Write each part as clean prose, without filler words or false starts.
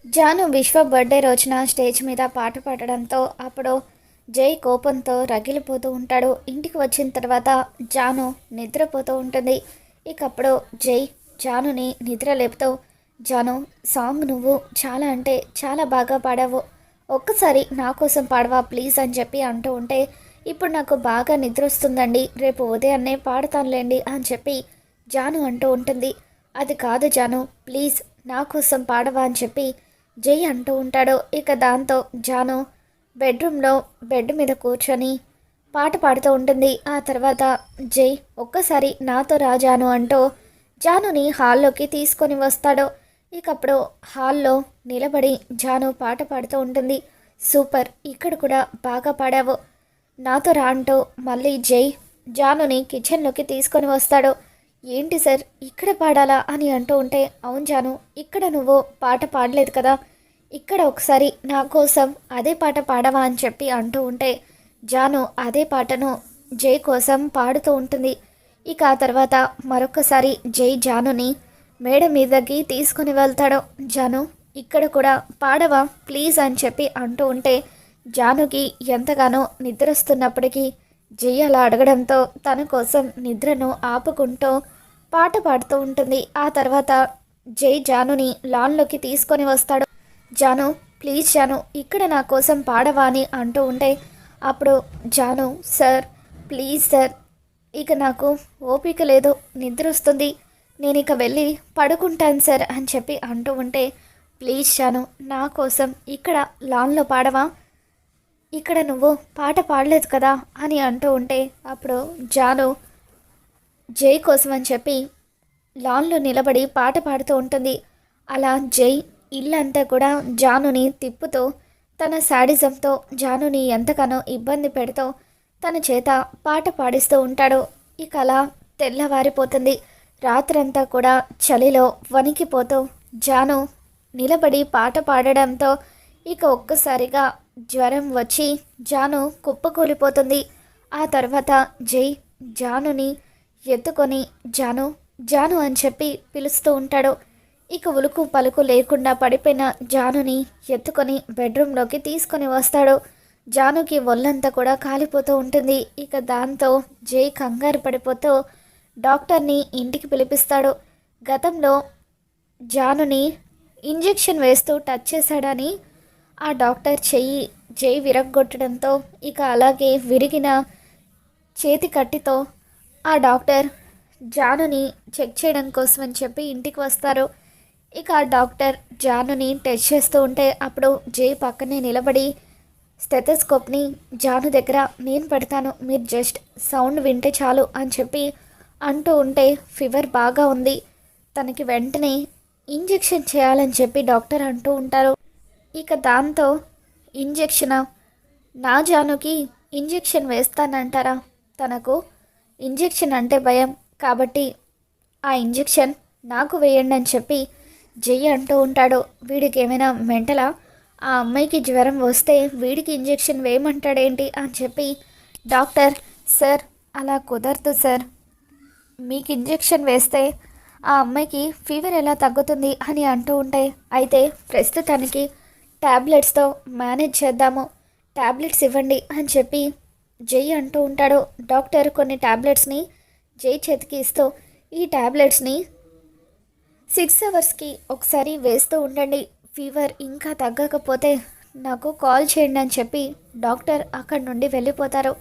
జాను విశ్వ బర్త్డే రోజున స్టేజ్ మీద పాట పాడడంతో అప్పుడు జై కోపంతో రగిలిపోతూ ఉంటాడు. ఇంటికి వచ్చిన తర్వాత జాను నిద్రపోతూ ఉంటుంది. ఇక అప్పుడు జై జానుని నిద్ర లేపుతూ, జాను, సాంగ్ నువ్వు చాలా అంటే చాలా బాగా పాడావు, ఒక్కసారి నా కోసం పాడవా ప్లీజ్ అని చెప్పి అంటూ ఉంటే, ఇప్పుడు నాకు బాగా నిద్ర వస్తుందండి, రేపు ఉదయాన్నే పాడతానులేండి అని చెప్పి జాను అంటూ ఉంటుంది. అది కాదు జాను, ప్లీజ్ నా కోసం పాడవా అని చెప్పి జై అంటూ ఉంటాడు. ఇక దాంతో జాను బెడ్రూమ్లో బెడ్ మీద కూర్చొని పాట పాడుతూ ఉంటుంది. ఆ తర్వాత జై ఒక్కసారి నాతో రా జాను అంటూ జానుని హాల్లోకి తీసుకొని వస్తాడు. ఇక అప్పుడు హాల్లో నిలబడి జాను పాట పాడుతూ ఉంటుంది. సూపర్, ఇక్కడ కూడా బాగా పాడావు, నాతో రా అంటూ మళ్ళీ జై జానుని కిచెన్లోకి తీసుకొని వస్తాడు. ఏంటి సార్ ఇక్కడ పాడాలా అని అంటూ ఉంటే, అవును జాను, ఇక్కడ నువ్వు పాట పాడలేదు కదా, ఇక్కడ ఒకసారి నా కోసం అదే పాట పాడవా అని చెప్పి అంటూ ఉంటే, జాను అదే పాటను జై కోసం పాడుతూ ఉంటుంది. ఇక ఆ తర్వాత మరొకసారి జై జానుని మేడ మీదకి తీసుకుని వెళ్తాడు. జాను ఇక్కడ కూడా పాడవా ప్లీజ్ అని చెప్పి అంటూ ఉంటే, జానుకి ఎంతగానో నిద్రొస్తున్నప్పటికీ జై అలా అడగడంతో తన కోసం నిద్రను ఆపుకుంటూ పాట పాడుతూ ఉంటుంది. ఆ తర్వాత జై జానుని లాన్లోకి తీసుకొని వస్తాడు. జాను ప్లీజ్ జాను ఇక్కడ నా కోసం పాడవా అని అంటూ ఉంటే, అప్పుడు జాను సార్ ప్లీజ్ సార్, ఇక నాకు ఓపిక లేదు, నిద్ర వస్తుంది, నేను ఇక వెళ్ళి పడుకుంటాను సార్ అని చెప్పి అంటూ ఉంటే, ప్లీజ్ జాను నా కోసం ఇక్కడ లాన్లో పాడవా, ఇక్కడ నువ్వు పాట పాడలేదు కదా అని అంటూ ఉంటే, అప్పుడు జాను జై కోసం అని చెప్పి లాన్లో నిలబడి పాట పాడుతూ ఉంటుంది. అలా జై ఇల్లంతా కూడా జానుని తిప్పుతూ తన శాడిజంతో జానుని ఎంతగానో ఇబ్బంది పెడుతూ తన చేత పాట పాడిస్తూ ఉంటాడు. ఇక అలా తెల్లవారిపోతుంది. రాత్రంతా కూడా చలిలో వణికిపోతూ జాను నిలబడి పాట పాడడంతో ఇక ఒక్కసారిగా జ్వరం వచ్చి జాను కుప్పకూలిపోతుంది. ఆ తర్వాత జై జానుని ఎత్తుకొని జాను జాను అని చెప్పి పిలుస్తూ ఉంటాడు. ఇక ఉలుకు పలుకు లేకుండా పడిపోయిన జానుని ఎత్తుకొని బెడ్రూమ్లోకి తీసుకొని వస్తాడు. జానుకి ఒళ్ళంతా కూడా కాలిపోతూ ఉంటుంది. ఇక దాంతో జై కంగారు పడిపోతూ డాక్టర్ని ఇంటికి పిలిపిస్తాడు. గతంలో జానుని ఇంజెక్షన్ వేస్తూ టచ్ చేశాడని ఆ డాక్టర్ చెయ్యి జై విరగ్గొట్టడంతో ఇక అలాగే విరిగిన చేతి కట్టితో ఆ డాక్టర్ జానుని చెక్ చేయడం కోసం అని చెప్పి ఇంటికి వస్తారు. ఇక ఆ డాక్టర్ జానుని టెస్ట్ చేస్తూ ఉంటే, అప్పుడు జై పక్కనే నిలబడి స్టెథోస్కోప్ని జాను దగ్గర నేను పెడతాను, మీరు జస్ట్ సౌండ్ వింటే చాలు అని చెప్పి అంటూ ఉంటే, ఫీవర్ బాగా ఉంది, తనకి వెంటనే ఇంజెక్షన్ చేయాలని చెప్పి డాక్టర్ అంటూ ఉంటారు. ఇక దాంతో ఇంజెక్షనా, నా జానుకి ఇంజెక్షన్ వేస్తానంటారా, తనకు ఇంజెక్షన్ అంటే భయం కాబట్టి ఆ ఇంజెక్షన్ నాకు వేయండి అని చెప్పి జై అంటూ ఉంటాడు. వీడికి ఏమైనా మెంటలా, ఆ అమ్మాయికి జ్వరం వస్తే వీడికి ఇంజెక్షన్ వేయమంటాడేంటి అని చెప్పి డాక్టర్, సార్ అలా కుదరదు సార్, మీకు ఇంజెక్షన్ వేస్తే ఆ అమ్మాయికి ఫీవర్ ఎలా తగ్గుతుంది అని అంటూ ఉంటే, అయితే ప్రస్తుతానికి ట్యాబ్లెట్స్తో మేనేజ్ చేద్దాము, ట్యాబ్లెట్స్ ఇవ్వండి అని చెప్పి జై అంటూ ఉంటాడు. డాక్టర్ కొన్ని ట్యాబ్లెట్స్ని జై చేతికి ఇస్తూ, ఈ ట్యాబ్లెట్స్ని 6 అవర్స్కి ఒకసారి వేస్తూ ఉండండి, ఫీవర్ ఇంకా తగ్గకపోతే నాకు కాల్ చేయండి అని చెప్పి డాక్టర్ అక్కడి నుండి వెళ్ళిపోతారు.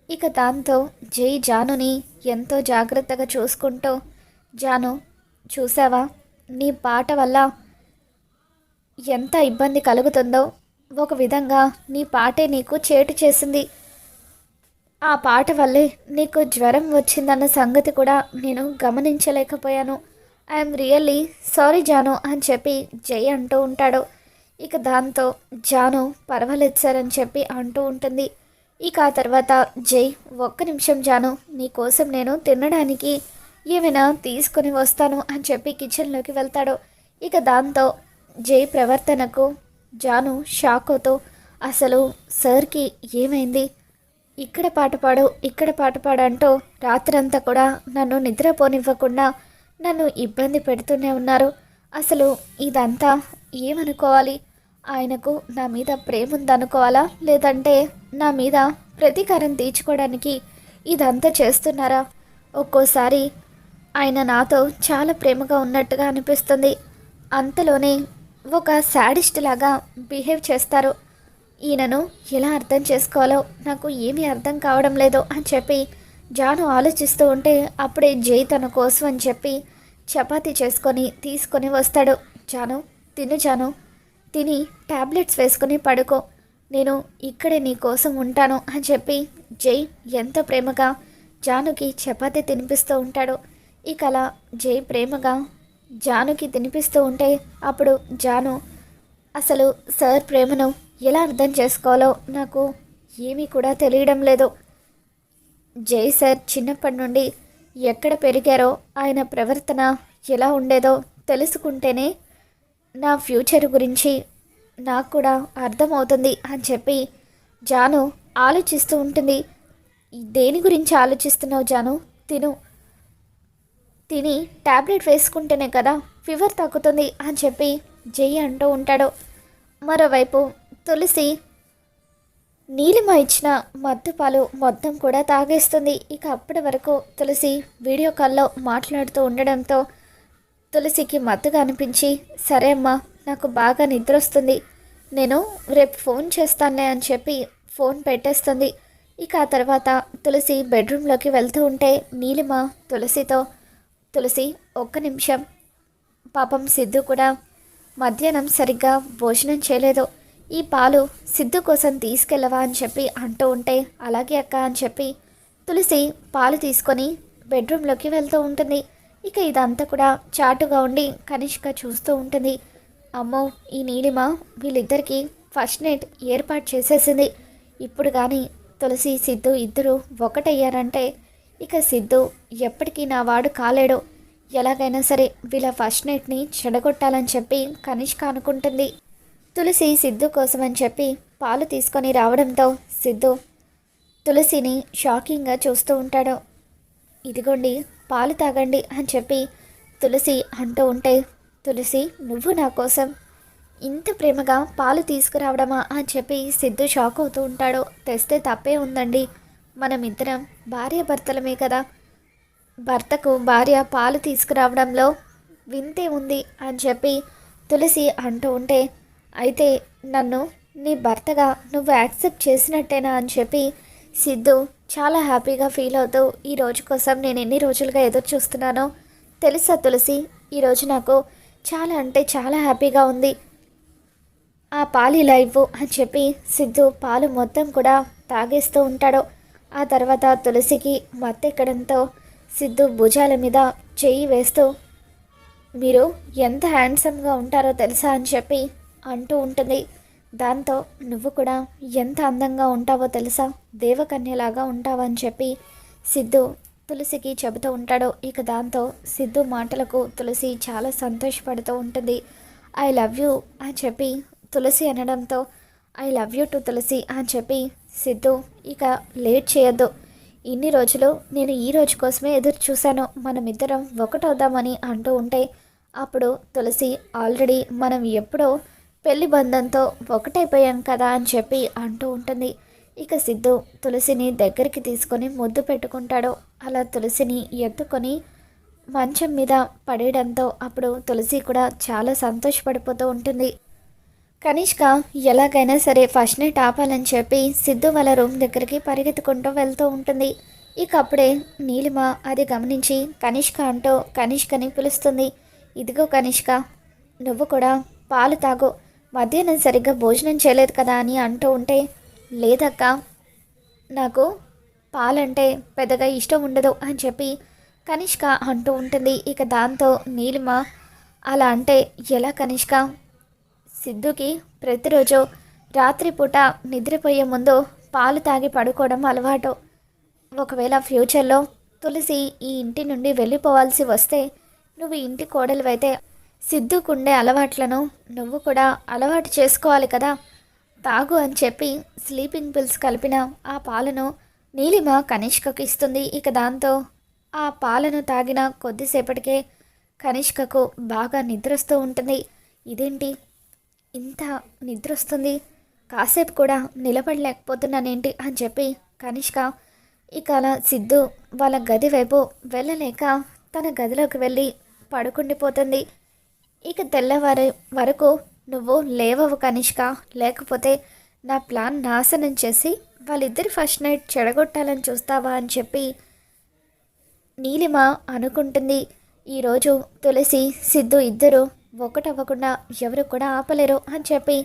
ఇక దాంతో జై జానుని ఎంతో జాగ్రత్తగా చూసుకుంటూ, జాను చూసావా నీ పాట వల్ల ఎంత ఇబ్బంది కలుగుతుందో, ఒక విధంగా నీ పాటే నీకు చేటు చేసింది, ఆ పాట వల్లే నీకు జ్వరం వచ్చిందన్న సంగతి కూడా నేను గమనించలేకపోయాను, ఐఎమ్ రియల్లీ సారీ జాను అని చెప్పి జై అంటూ ఉంటాడు. ఇక దాంతో జాను పర్వాలేదు సార్ అని చెప్పి అంటూ ఉంటుంది. ఇక ఆ తర్వాత జై, ఒక్క నిమిషం జాను, నీకోసం నేను తినడానికి ఏమైనా తీసుకొని వస్తాను అని చెప్పి కిచెన్లోకి వెళ్తాడు. ఇక దాంతో జై ప్రవర్తనకు జాను షాక్ అవుతూ, అసలు సార్కి ఏమైంది, ఇక్కడ పాట పాడు ఇక్కడ పాట పాడు అంటూ రాత్రంతా కూడా నన్ను నిద్రపోనివ్వకుండా నన్ను ఇబ్బంది పెడుతూనే ఉన్నారు, అసలు ఇదంతా ఏమనుకోవాలి? ఆయనకు నా మీద ప్రేమ ఉందనుకోవాలా? లేదంటే నా మీద ప్రతీకారం తీర్చుకోవడానికి ఇదంతా చేస్తున్నారా? ఒక్కోసారి ఆయన నాతో చాలా ప్రేమగా ఉన్నట్టుగా అనిపిస్తుంది. అంతలోనే ఒక శాడిస్ట్ లాగా బిహేవ్ చేస్తారు. ఈయనను ఎలా అర్థం చేసుకోవాలో నాకు ఏమీ అర్థం కావడం లేదు అని చెప్పి జాను ఆలోచిస్తూ ఉంటే అప్పుడే జై తన కోసం అని చెప్పి చపాతీ తీసుకొని వస్తాడు. జాను తిను, జాను తిని టాబ్లెట్స్ వేసుకొని పడుకో, నేను ఇక్కడే నీ కోసం ఉంటాను అని చెప్పి జై ఎంతో ప్రేమగా జానుకి చపాతీ తినిపిస్తూ ఉంటాడు. ఇక అలా జై ప్రేమగా జానుకి తినిపిస్తూ ఉంటే అప్పుడు జాను అసలు సార్ ప్రేమను ఎలా అర్థం చేసుకోవాలో నాకు ఏమీ కూడా తెలియడం లేదు. జై సార్ చిన్నప్పటి నుండి ఎక్కడ పెరిగారో, ఆయన ప్రవర్తన ఎలా ఉండేదో తెలుసుకుంటేనే నా ఫ్యూచర్ గురించి నాకు కూడా అర్థమవుతుంది అని చెప్పి జాను ఆలోచిస్తూ ఉంటుంది. దేని గురించి ఆలోచిస్తున్నావు జాను? తిని టాబ్లెట్ వేసుకుంటేనే కదా ఫీవర్ తగ్గుతుంది అని చెప్పి జై అంటూ ఉంటాడు. మరోవైపు తులసి నీలిమ ఇచ్చిన మద్దుపాలు మొత్తం కూడా తాగేస్తుంది. ఇక అప్పటి వరకు తులసి వీడియో కాల్లో మాట్లాడుతూ ఉండడంతో తులసికి మత్తుగా అనిపించి, సరే అమ్మా నాకు బాగా నిద్ర వస్తుంది, నేను రేపు ఫోన్ చేస్తానులే అని చెప్పి ఫోన్ పెట్టేస్తుంది. ఇక ఆ తర్వాత తులసి బెడ్రూమ్లోకి వెళ్తూ ఉంటే నీలిమ తులసితో, తులసి ఒక్క నిమిషం, పాపం సిద్ధు కూడా మధ్యాహ్నం సరిగ్గా భోజనం చేయలేదు, ఈ పాలు సిద్ధు కోసం తీసుకెళ్ళవా అని చెప్పి అంటూ ఉంటే అలాగే అక్క అని చెప్పి తులసి పాలు తీసుకొని బెడ్రూమ్లోకి వెళ్తూ ఉంటుంది. ఇక ఇదంతా కూడా చాటుగా ఉండి కనిష్క చూస్తూ ఉంటుంది. అమ్మో, ఈ నీలిమ వీళ్ళిద్దరికీ ఫస్ట్ నైట్ ఏర్పాటు చేసేసింది. ఇప్పుడు కానీ తులసి సిద్ధు ఇద్దరు ఒకటయ్యారంటే ఇక సిద్ధు ఎప్పటికీ నా వాడు కాలేడు, ఎలాగైనా సరే వీళ్ళ ఫస్ట్ నైట్ని చెడగొట్టాలని చెప్పి కనిష్క అనుకుంటుంది. తులసి సిద్ధు కోసం అని చెప్పి పాలు తీసుకొని రావడంతో సిద్ధు తులసిని షాకింగ్గా చూస్తూ ఉంటాడు. ఇదిగోండి పాలు తాగండి అని చెప్పి తులసి అంటూ ఉంటే, తులసి నువ్వు నా కోసం ఇంత ప్రేమగా పాలు తీసుకురావడమా అని చెప్పి సిద్ధు షాక్ అవుతూ ఉంటాడు. తెస్తే తప్పే ఉందండి, మనమిద్దరం భార్యాభర్తలమే కదా, భర్తకు భార్య పాలు తీసుకురావడంలో వింతే ఉంది అని చెప్పి తులసి అంటూ ఉంటే, అయితే నన్ను నీ భర్తగా నువ్వు యాక్సెప్ట్ చేసినట్టేనా అని చెప్పి సిద్ధు చాలా హ్యాపీగా ఫీల్ అవుతూ, ఈ రోజు కోసం నేను ఎన్ని రోజులుగా ఎదురు చూస్తున్నానో తెలుసా తులసి, ఈరోజు నాకు చాలా అంటే చాలా హ్యాపీగా ఉంది, ఆ పాలు ఇలా ఇవ్వు అని చెప్పి సిద్ధు పాలు మొత్తం కూడా తాగేస్తూ ఉంటాడు. ఆ తర్వాత తులసికి మత్తెక్కడంతో సిద్ధు భుజాల మీద చెయ్యి వేస్తూ, మీరు ఎంత హ్యాండ్సమ్గా ఉంటారో తెలుసా అని చెప్పి అంటూ ఉంటుంది. దాంతో నువ్వు కూడా ఎంత అందంగా ఉంటావో తెలుసా, దేవకన్యలాగా ఉంటావని చెప్పి సిద్ధు తులసికి చెబుతూ ఉంటాడు. ఇక దాంతో సిద్ధు మాటలకు తులసి చాలా సంతోషపడుతూ ఉంటుంది. ఐ లవ్ యూ అని చెప్పి తులసి అనడంతో ఐ లవ్ యూ టు తులసి అని చెప్పి సిద్ధు ఇక లేట్ చేయొద్దు, ఇన్ని రోజులు నేను ఈ రోజు కోసమే ఎదురు చూశాను, మనమిద్దరం ఒకటవుదామని అంటూ ఉంటే అప్పుడు తులసి ఆల్రెడీ మనం ఎప్పుడో పెళ్లి బంధంతో ఒకటైపోయాం కదా అని చెప్పి అంటూ ఉంటుంది. ఇక సిద్ధు తులసిని దగ్గరికి తీసుకొని ముద్దు పెట్టుకుంటాడు. అలా తులసిని ఎత్తుకొని మంచం మీద పడేయడంతో అప్పుడు తులసి కూడా చాలా సంతోషపడిపోతూ ఉంటుంది. కనిష్క ఎలాగైనా సరే ఫస్ట్ నైట్ ఆపాలని చెప్పి సిద్ధు వాళ్ళ రూమ్ దగ్గరికి పరిగెత్తుకుంటూ వెళ్తూ ఉంటుంది. ఇక అప్పుడే నీలిమ అది గమనించి కనిష్క అంటూ కనిష్కని పిలుస్తుంది. ఇదిగో కనిష్క, నువ్వు కూడా పాలు తాగు, మధ్యాహ్నం సరిగ్గా భోజనం చేయలేదు కదా అని అంటూ ఉంటే, లేదక్క నాకు పాలంటే పెద్దగా ఇష్టం ఉండదు అని చెప్పి కనిష్క అంటూ ఉంటుంది. ఇక దాంతో నీలిమ, అలా అంటే ఎలా కనిష్క, సిద్ధుకి ప్రతిరోజు రాత్రిపూట నిద్రపోయే ముందు పాలు తాగి పడుకోవడం అలవాటు, ఒకవేళ ఫ్యూచర్లో తులసి ఈ ఇంటి నుండి వెళ్ళిపోవాల్సి వస్తే నువ్వు ఇంటి కోడలివైతే సిద్ధుకుండే అలవాట్లను నువ్వు కూడా అలవాటు చేసుకోవాలి కదా, తాగు అని చెప్పి స్లీపింగ్ పిల్స్ కలిపిన ఆ పాలను నీలిమ కనిష్కకు ఇస్తుంది. ఇక దాంతో ఆ పాలను తాగిన కొద్దిసేపటికే కనిష్కకు బాగా నిద్రొస్తూ ఉంటుంది. ఇదేంటి ఇంత నిద్ర వస్తుంది, కాసేపు కూడా నిలబడలేకపోతున్నానేంటి అని చెప్పి కనిష్క ఇక అలా సిద్ధు వాళ్ళ గది వైపు వెళ్ళలేక తన గదిలోకి వెళ్ళి పడుకుండిపోతుంది. ఇక తెల్లవారి వరకు నువ్వు లేవవు కనిష్క, లేకపోతే నా ప్లాన్ నాశనం చేసి వాళ్ళిద్దరి ఫస్ట్ నైట్ చెడగొట్టాలని చూస్తావా అని చెప్పి నీలిమ అనుకుంటుంది. ఈరోజు తులసి సిద్ధు ఇద్దరు ఒకటవ్వకుండా ఎవరు కూడా ఆపలేరు అని చెప్పి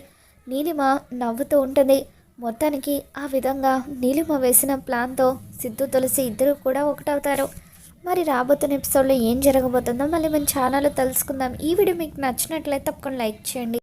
నీలిమ నవ్వుతూ ఉంటుంది. మొత్తానికి ఆ విధంగా నీలిమ వేసిన ప్లాన్తో సిద్ధు తులసి ఇద్దరు కూడా ఒకటవుతారు. మరి రాబోతున్న ఎపిసోడ్లో ఏం జరగబోతుందో మళ్ళీ మన ఛానల్లో తెలుసుకుందాం. ఈ వీడియో మీకు నచ్చినట్లయితే తప్పకుండా లైక్ చేయండి.